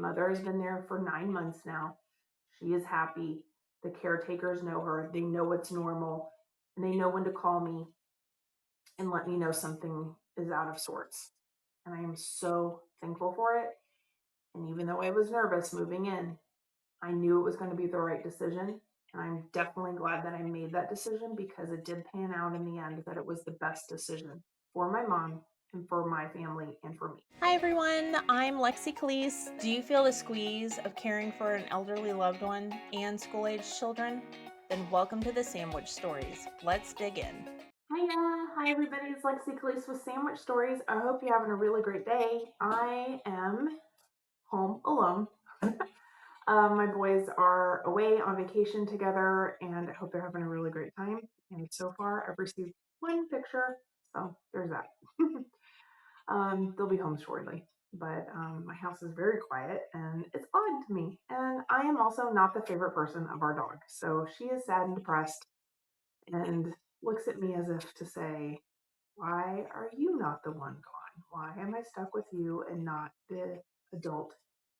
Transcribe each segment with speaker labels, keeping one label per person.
Speaker 1: mother has been there for 9 months now. She is happy. The caretakers know her. They know it's normal, and they know when to call me and let me know something is out of sorts. And I am so thankful for it. And even though I was nervous moving in, I knew it was going to be the right decision. And I'm definitely glad that I made that decision because it did pan out in the end that it was the best decision for my mom and for my family and for me.
Speaker 2: Hi everyone, I'm Lexie Callies. Do you feel the squeeze of caring for an elderly loved one and school-aged children? Then welcome to the Sandwich Stories. Let's dig in.
Speaker 1: Hiya. Hi, everybody. It's Lexie Callies with Sandwich Stories. I hope you're having a really great day. I am home alone. My boys are away on vacation together, and I hope they're having a really great time. And so far, I've received one picture, so there's that. They'll be home shortly, but my house is very quiet, and it's odd to me. And I am also not the favorite person of our dog, so she is sad and depressed, and looks at me as if to say, "Why are you not the one gone? Why am I stuck with you and not the adult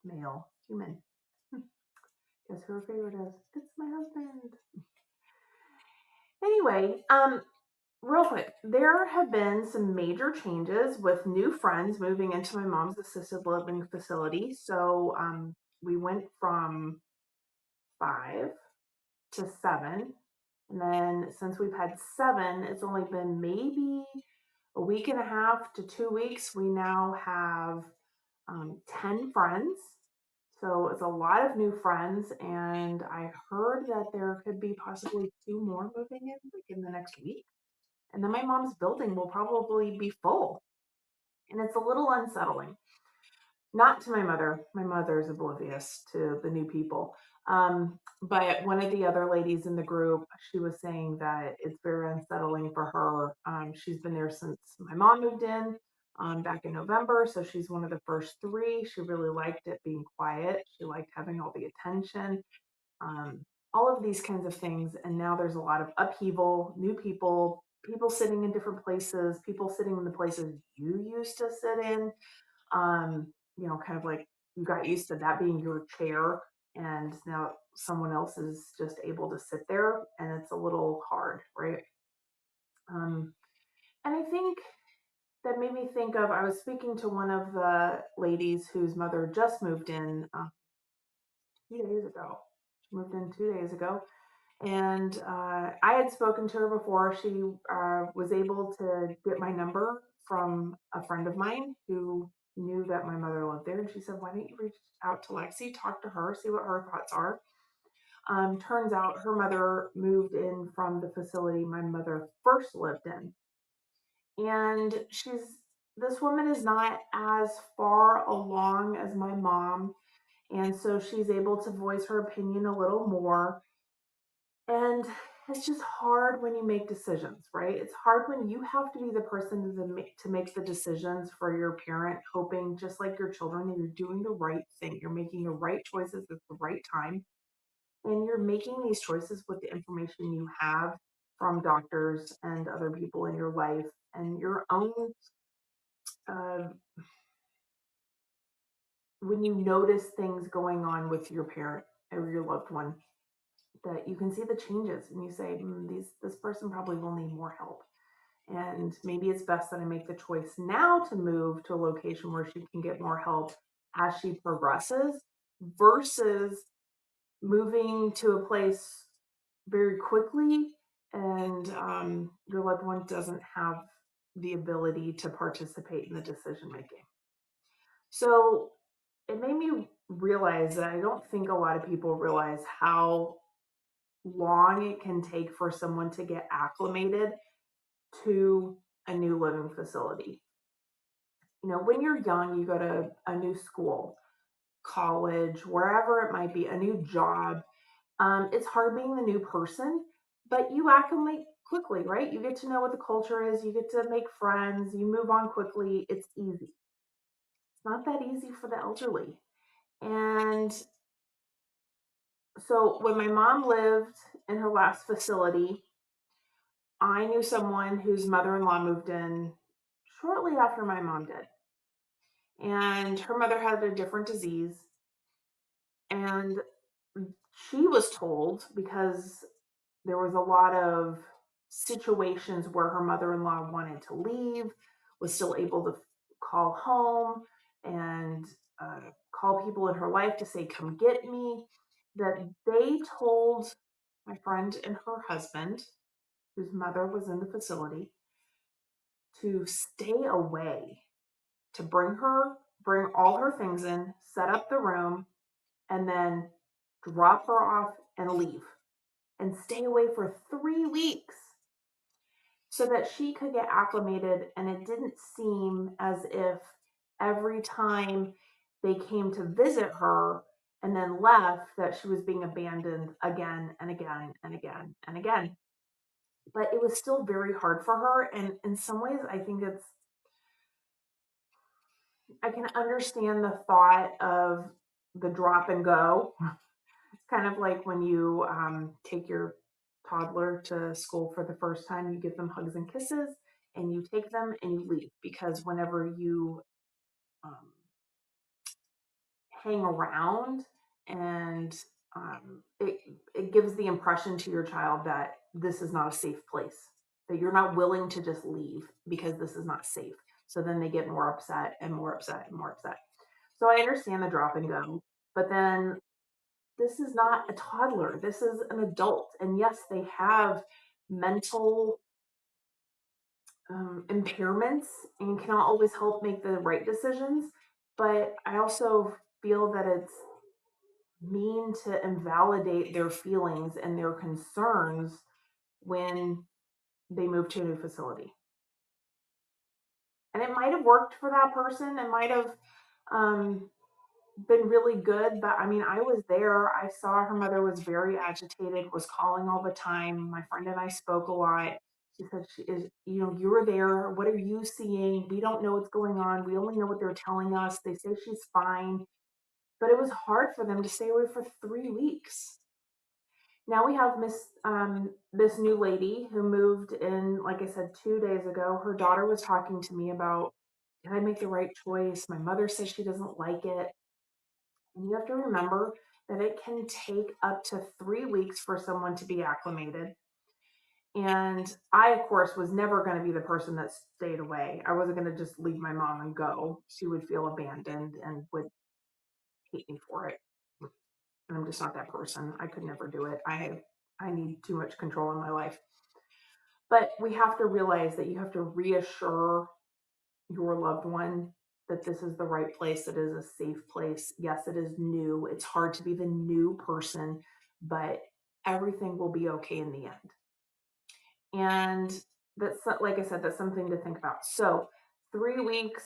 Speaker 1: male human?" Guess who her favorite is? It's my husband. Anyway, real quick, there have been some major changes with new friends moving into my mom's assisted living facility. So we went from 5 to 7. And then since we've had 7, it's only been maybe a week and a half to 2 weeks. We now have 10 friends. So it's a lot of new friends, and I heard that there could be possibly 2 more moving in like in the next week. And then my mom's building will probably be full. And it's a little unsettling. Not to my mother. My mother's oblivious to the new people. But one of the other ladies in the group, she was saying that it's very unsettling for her. She's been there since my mom moved in back in November. So she's one of the first 3. She really liked it being quiet. She liked having all the attention, um, all of these kinds of things. And now there's a lot of upheaval, new people, people sitting in different places, people sitting in the places you used to sit in. Kind of like you got used to that being your chair, and now someone else is just able to sit there, and it's a little hard, right? Um, and I think that made me think of I was speaking to one of the ladies whose mother just moved in 2 days ago. She moved in 2 days ago, and I had spoken to her before. She was able to get my number from a friend of mine who knew that my mother lived there. And she said, "Why don't you reach out to Lexi, talk to her, see what her thoughts are?" Turns out her mother moved in from the facility my mother first lived in. And this woman is not as far along as my mom. And so she's able to voice her opinion a little more, and it's just hard when you make decisions, right? It's hard when you have to be the person to make the decisions for your parent, hoping just like your children that you're doing the right thing. You're making the right choices at the right time. And you're making these choices with the information you have from doctors and other people in your life and your own, uh, when you notice things going on with your parent or your loved one, that you can see the changes and you say, this person probably will need more help. And maybe it's best that I make the choice now to move to a location where she can get more help as she progresses versus moving to a place very quickly and your loved one doesn't have the ability to participate in the decision making. So it made me realize that I don't think a lot of people realize how long it can take for someone to get acclimated to a new living facility. When you're young, you go to a new school, college, wherever it might be, a new job. It's hard being the new person, but you acclimate quickly, right? You get to know what the culture is, you get to make friends, you move on quickly. It's easy. It's not that easy for the elderly. And so when my mom lived in her last facility, I knew someone whose mother in law moved in shortly after my mom did. And her mother had a different disease. And she was told, because there was a lot of situations where her mother-in-law wanted to leave, was still able to call home and call people in her life to say, come get me, that they told my friend and her husband, whose mother was in the facility, to stay away, to bring all her things in, set up the room, and then drop her off and leave and stay away for 3 weeks so that she could get acclimated. And it didn't seem as if every time they came to visit her and then left, that she was being abandoned again and again and again and again. But it was still very hard for her. And in some ways, I think I can understand the thought of the drop and go. It's kind of like when you take your toddler to school for the first time, you give them hugs and kisses, and you take them and you leave, because whenever you um, hang around and it gives the impression to your child that this is not a safe place, that you're not willing to just leave because this is not safe. So then they get more upset and more upset and more upset. So I understand the drop and go, but then this is not a toddler. This is an adult. And yes, they have mental impairments and cannot always help make the right decisions. But I also feel that it's mean to invalidate their feelings and their concerns when they move to a new facility. And it might have worked for that person. It might have um, been really good, but I mean, I was there. I saw her mother was very agitated, was calling all the time. My friend and I spoke a lot. She said, she is, you're there. What are you seeing? We don't know what's going on. We only know what they're telling us. They say she's fine. But it was hard for them to stay away for 3 weeks. Now we have this new lady who moved in, like I said, 2 days ago. Her daughter was talking to me about, did I make the right choice? My mother says she doesn't like it. And you have to remember that it can take up to 3 weeks for someone to be acclimated. And I, of course, was never going to be the person that stayed away. I wasn't going to just leave my mom and go. She would feel abandoned and would hate me for it. And I'm just not that person. I could never do it. I need too much control in my life. But we have to realize that you have to reassure your loved one that this is the right place, that it is a safe place. Yes, it is new. It's hard to be the new person, but everything will be okay in the end. And that's, like I said, that's something to think about. So 3 weeks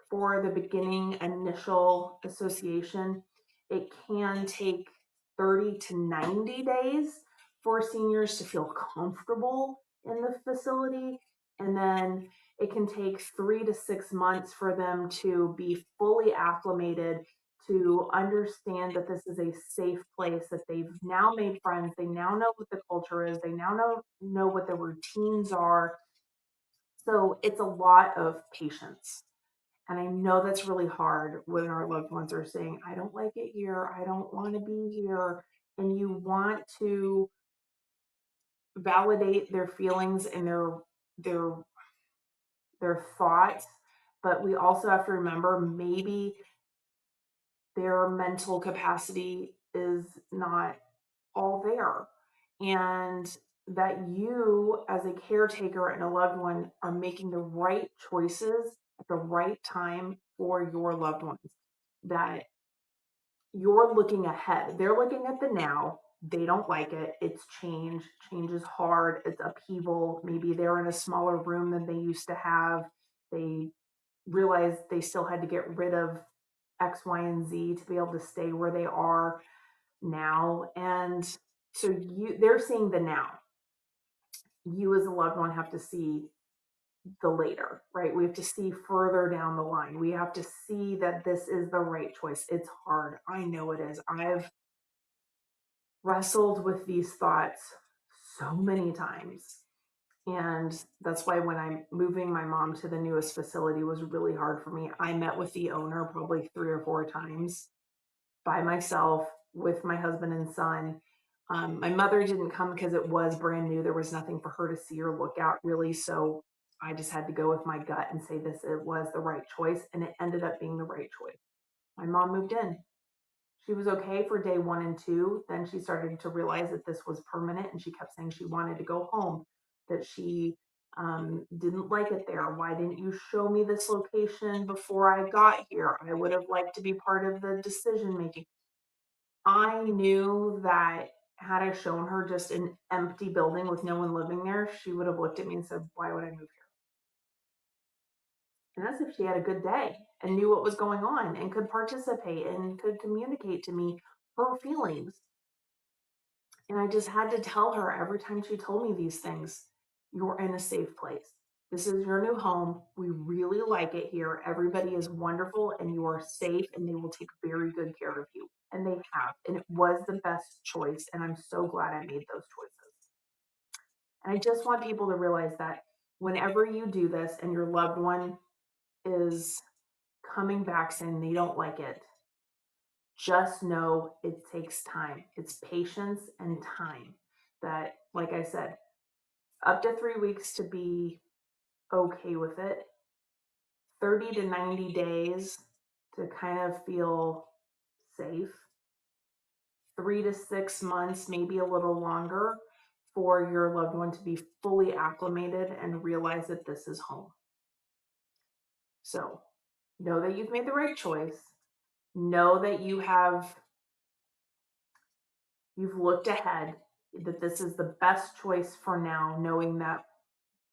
Speaker 1: for the beginning initial association. It can take 30 to 90 days for seniors to feel comfortable in the facility. And then it can take 3 to 6 months for them to be fully acclimated, to understand that this is a safe place, that they've now made friends, they now know what the culture is, they now know what the routines are. So it's a lot of patience. And I know that's really hard when our loved ones are saying, I don't like it here, I don't want to be here. And you want to validate their feelings and their their thoughts, but we also have to remember maybe their mental capacity is not all there. And that you, as a caretaker and a loved one, are making the right choices at the right time for your loved ones. That you're looking ahead. They're looking at the now. They don't like it. It's change. Change is hard. It's upheaval. Maybe they're in a smaller room than they used to have. They realized they still had to get rid of X, Y, and Z to be able to stay where they are now. And so they're seeing the now. You as a loved one have to see the later, right? We have to see further down the line. We have to see that this is the right choice. It's hard. I know it is. I've wrestled with these thoughts so many times. And that's why when I'm moving my mom to the newest facility was really hard for me. I met with the owner probably 3 or 4 times by myself with my husband and son. My mother didn't come because it was brand new. There was nothing for her to see or look at really. So I just had to go with my gut and say it was the right choice. And it ended up being the right choice. My mom moved in. She was okay for day 1 and 2. Then she started to realize that this was permanent and she kept saying she wanted to go home, that she didn't like it there. Why didn't you show me this location before I got here? I would have liked to be part of the decision making. I knew that had I shown her just an empty building with no one living there, she would have looked at me and said, "Why would I move here?" And that's if she had a good day and knew what was going on and could participate and could communicate to me her feelings. And I just had to tell her every time she told me these things, "You're in a safe place. This is your new home. We really like it here. Everybody is wonderful and you are safe and they will take very good care of you." And they have. And it was the best choice. And I'm so glad I made those choices. And I just want people to realize that whenever you do this and your loved one is coming back saying they don't like it, just know it takes time. It's patience and time. That, like I said, up to 3 weeks to be okay with it, 30 to 90 days to kind of feel safe, 3 to 6 months, maybe a little longer, for your loved one to be fully acclimated and realize that this is home. So know that you've made the right choice. Know that you've looked ahead, that this is the best choice for now, knowing that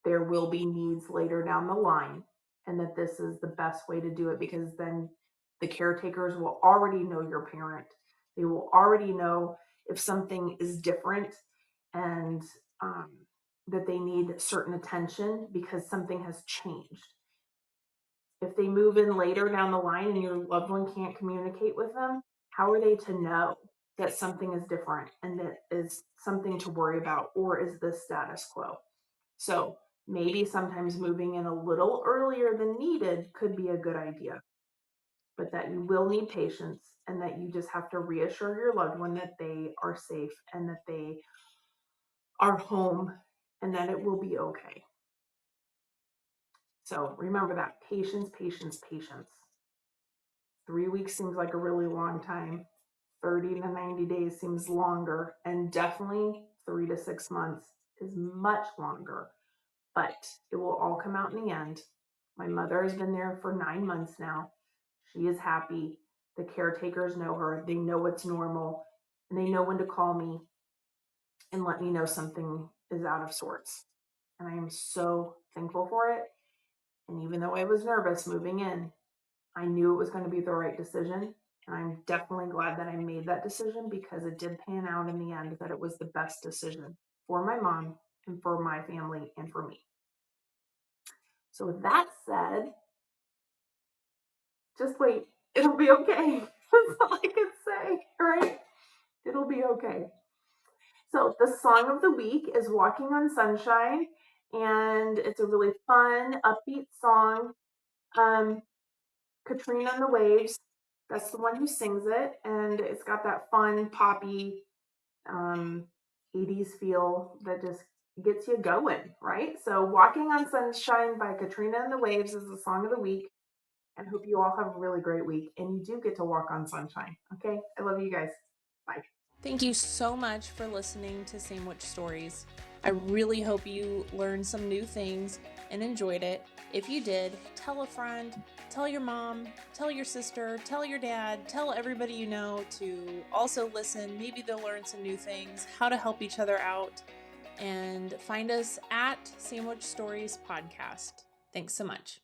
Speaker 1: there will be needs later down the line, and that this is the best way to do it, because then the caretakers will already know your parent. They will already know if something is different and that they need certain attention because something has changed. If they move in later down the line and your loved one can't communicate with them, how are they to know that something is different and that is something to worry about, or is this status quo? So maybe sometimes moving in a little earlier than needed could be a good idea, but that you will need patience and that you just have to reassure your loved one that they are safe and that they are home and that it will be okay. So remember that patience, patience, patience. 3 weeks seems like a really long time. 30 to 90 days seems longer, and definitely 3 to 6 months is much longer, but it will all come out in the end. My mother has been there for 9 months now. She is happy. The caretakers know her. They know what's normal, and they know when to call me and let me know something is out of sorts. And I am so thankful for it. And even though I was nervous moving in, I knew it was going to be the right decision. And I'm definitely glad that I made that decision, because it did pan out in the end that it was the best decision for my mom and for my family and for me. So with that said, just wait. It'll be okay. That's all I can say, right? It'll be okay. So the song of the week is "Walking on Sunshine," and it's a really fun, upbeat song. Katrina and the Waves, that's the one who sings it, and it's got that fun, poppy, um, 80s feel that just gets you going, right? So "Walking on Sunshine" by Katrina and the Waves is the song of the week. And hope you all have a really great week. And you do get to walk on sunshine. Okay? I love you guys. Bye.
Speaker 2: Thank you so much for listening to Sandwich Stories. I really hope you learned some new things and enjoyed it. If you did, tell a friend, tell your mom, tell your sister, tell your dad, tell everybody you know to also listen. Maybe they'll learn some new things, how to help each other out, and find us at Sandwich Stories Podcast. Thanks so much.